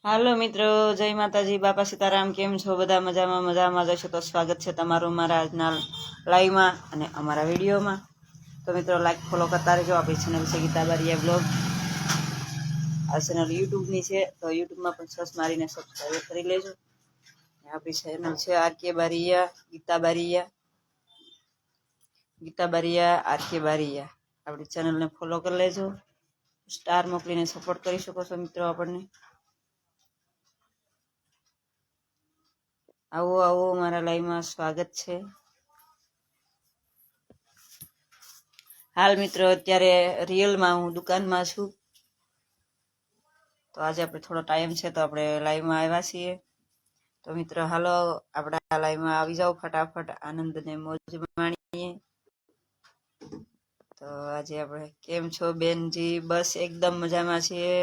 હાલો મિત્રો, જય માતાજી, બાપા સીતારામ. કેમ છો બધા? મજામાં મજામાં જશો તો સ્વાગત છે તમારું મારા આજના લાઈવમાં અને અમારા વિડીયોમાં. તો મિત્રો લાઈક ફોલો કરતા રહેજો. આપણી ચેનલ છે ગીતા બારીયા બ્લોગ. આ ચેનલ યુટ્યુબની છે, તો યુટ્યુબમાં પણ સર્ચ મારીને સબસ્ક્રાઈબ કરી લેજો. આપણી ચેનલ છે આરકે બારીયા, ગીતા બારીયા આરકે બારીયા. આપણી ચેનલને ફોલો કરી લેજો. સ્ટાર મોકલીને સપોર્ટ કરી શકો છો મિત્રો આપણને. આવો આવો મારા લાઈવમાં સ્વાગત છે. હાલ મિત્રો અત્યારે રિયલમાં હું દુકાનમાં છું. તો આજે આપણે થોડો ટાઈમ છે તો આપણે લાઈવમાં આવ્યા છીએ. તો મિત્રો હાલો આપણા લાઈવમાં આવી જાઓ, ફટાફટ આનંદને મોજ માણીએ. તો આજે આપણે કેમ છો બેનજી? બસ એકદમ મજામાં છીએ.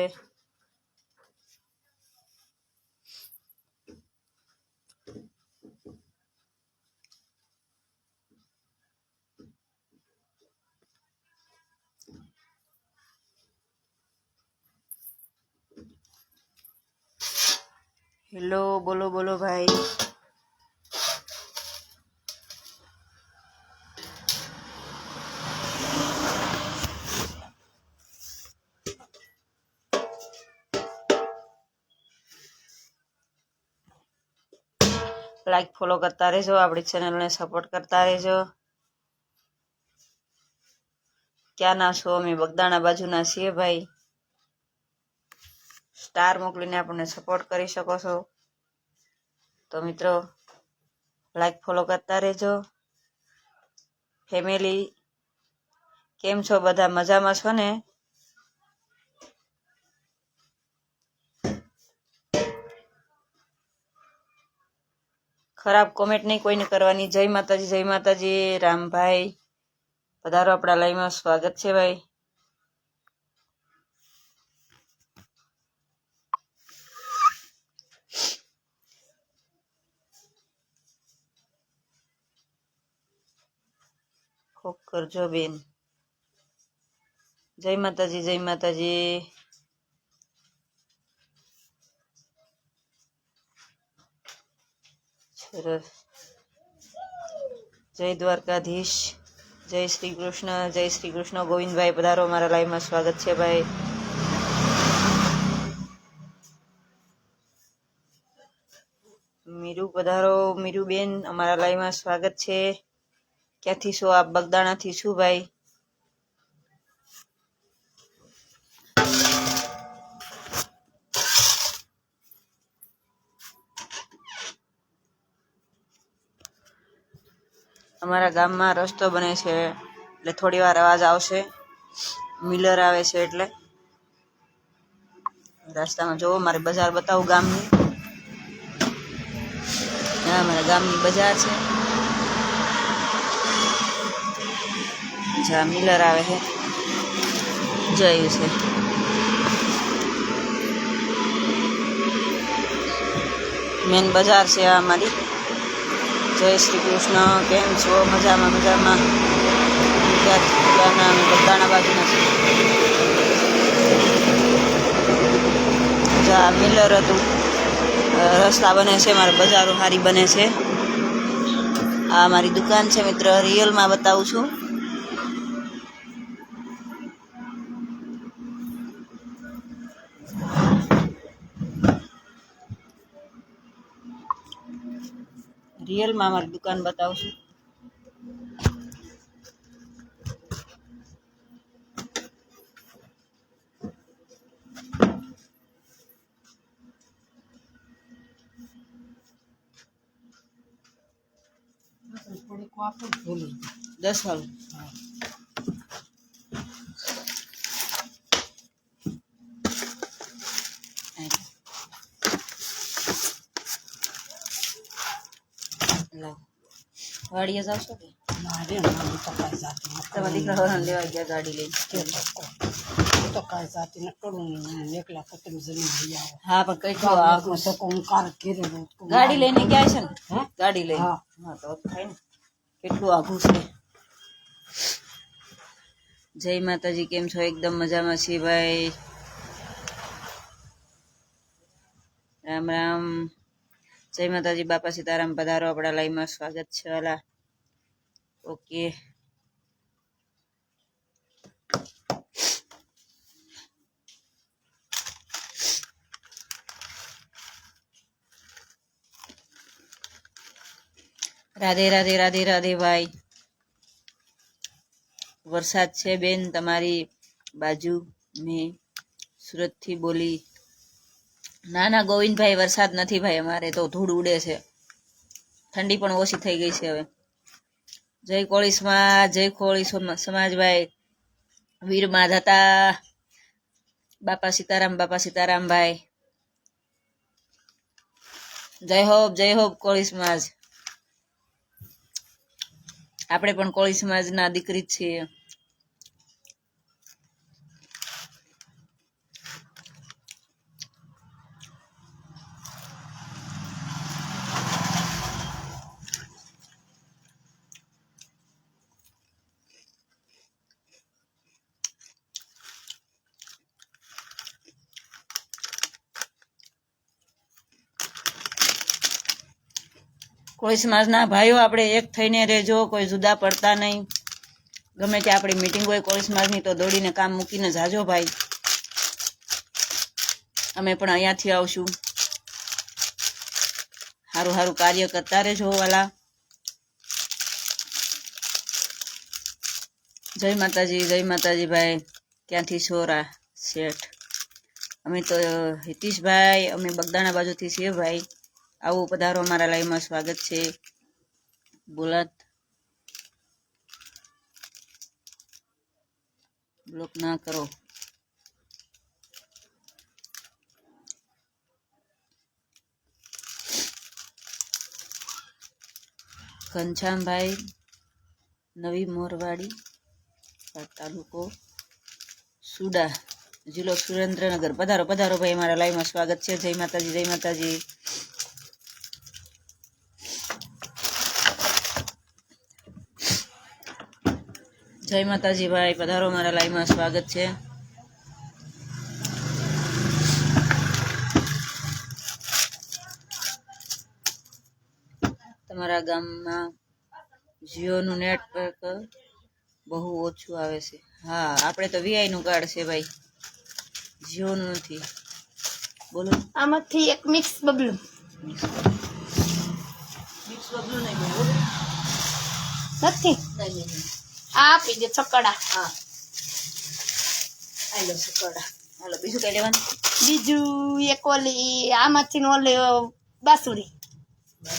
હેલો, બોલો બોલો ભાઈ. લાઈક ફોલો કરતા રહેજો, આપણી ચેનલને સપોર્ટ કરતા રહેજો. ક્યાંના છો? અમે બગદાણા બાજુના છીએ ભાઈ. સ્ટાર મોકલીને આપણને સપોર્ટ કરી શકો છો. તો મિત્રો લાઈક ફોલો કરતા રહેજો. ફેમિલી કેમ છો બધા? મજામાં છો ને? ખરાબ કોમેન્ટ નહીં કોઈને કરવાની. જય માતાજી, જય માતાજી. રામભાઈ પધારો, આપણા લાઈવમાં સ્વાગત છે ભાઈ. ખોખ કરજો બેન. જય માતાજી, જય માતાજી. સરસ. જય દ્વારકાધીશ. જય શ્રી કૃષ્ણ, જય શ્રી કૃષ્ણ. ગોવિંદભાઈ પધારો, મારા લાઈવમાં સ્વાગત છે ભાઈ. મીરુ પધારો, મીરુ બેન, અમારા લાઈવમાં સ્વાગત છે. ક્યાંથી છો આપ? બગદાણાથી છું ભાઈ. અમારા ગામમાં રસ્તો બને છે એટલે થોડી વાર અવાજ આવશે. મિલર આવે છે એટલે રસ્તામાં જોવો. મારે બજાર બતાવું ગામની. હા, મારા ગામની બજાર છે. જ્યાં મિલર આવે છે જોયું છે. મેન બજાર છે આ અમારી. જય શ્રી કૃષ્ણ. કેમ છો? મજામાં મજામાં. ત્યાંના બગદાણા બાજુના છે. જ્યાં મિલર હતું, રસ્તા બને છે, મારે બજારો સારી બને છે. આ મારી દુકાન છે મિત્ર, રિયલમાં બતાવું છું. રિયલમાં મારી દુકાન બતાવું છું. દસ વાળું વાડીએ જાવ છો કે? તમારા દીકરા લેવા ગયા ગાડી લઈ. તો કાંઈ જાતી ન કરું, એકલા ખતમ જમી આવો. હા, પણ કઈ આખું સકો હું કાર ઘેરે ગાડી લઈને ગયા છે ને? ગાડી લઈને. હા, તો થાય ને. કેટલું આઘું છે. જય માતાજી. કેમ છો? એકદમ મજામાં છીએ ભાઈ. રામ રામ. જય માતાજી. બાપા સીતારામ. પધારો આપણા લાઈવમાં. સ્વાગત છે વાલા. ઓકે. રાધે રાધે રાધે રાધે ભાઈ. વરસાદ છે બેન તમારી બાજુ? મેં સુરતથી બોલી. ના ના ગોવિંદભાઈ, વરસાદ નથી ભાઈ, અમારે તો ધૂળ ઉડે છે. ઠંડી પણ ઓછી થઈ ગઈ છે હવે. જય કોળીસમાં, જય કોળી સમાજભાઈ. વીર માધાતા. બાપા સીતારામ ભાઈ. જય હોપ કોળી સમાજ. આપણે પણ કોળી સમાજના દીકરી જ છીએ. કોળી સમાજના ભાઈઓ આપણે એક થઈને રહેજો, કોઈ જુદા પડતા નહીં. ગમે તે આપણી મીટિંગ હોય કોળી સમાજની તો દોડીને કામ મૂકીને જાજો ભાઈ. અમે પણ અહીંયાથી આવશું. સારું સારું કાર્ય કરતા રહેજો વાલા. જય માતાજી ભાઈ. ક્યાંથી છોરા શેઠ? અમે તો હિતીશભાઈ, અમે બગદાણા બાજુથી છીએ ભાઈ. આવો પધારો, અમારા લાઈવમાં સ્વાગત છે. બોલાત બ્લોક ના કરો. ઘનશ્યામભાઈ, નવી મોરવાડી, તાલુકો સુડા, જિલ્લો સુરેન્દ્રનગર. પધારો ભાઈ, અમારા લાઈવમાં સ્વાગત છે. જય માતાજી. જય માતાજી ભાઈ, પધારો, મારા લાઈવમાં સ્વાગત છે. તમારા ગામમાં જીઓનું નેટવર્ક બહુ ઓછું આવે છે. હા, આપણે તો વીઆઈ નું કાર્ડ છે ભાઈ, જીઓનું નથી. બોલો. આમાંથી એક મિક્સ બબલું નથી. આ આપી દે છકડા. હા, આલો છકડા. હાલો, બીજું કઈ લેવાનું? બીજું એક ઓલી આમાંથી ઓલી બાસુરી.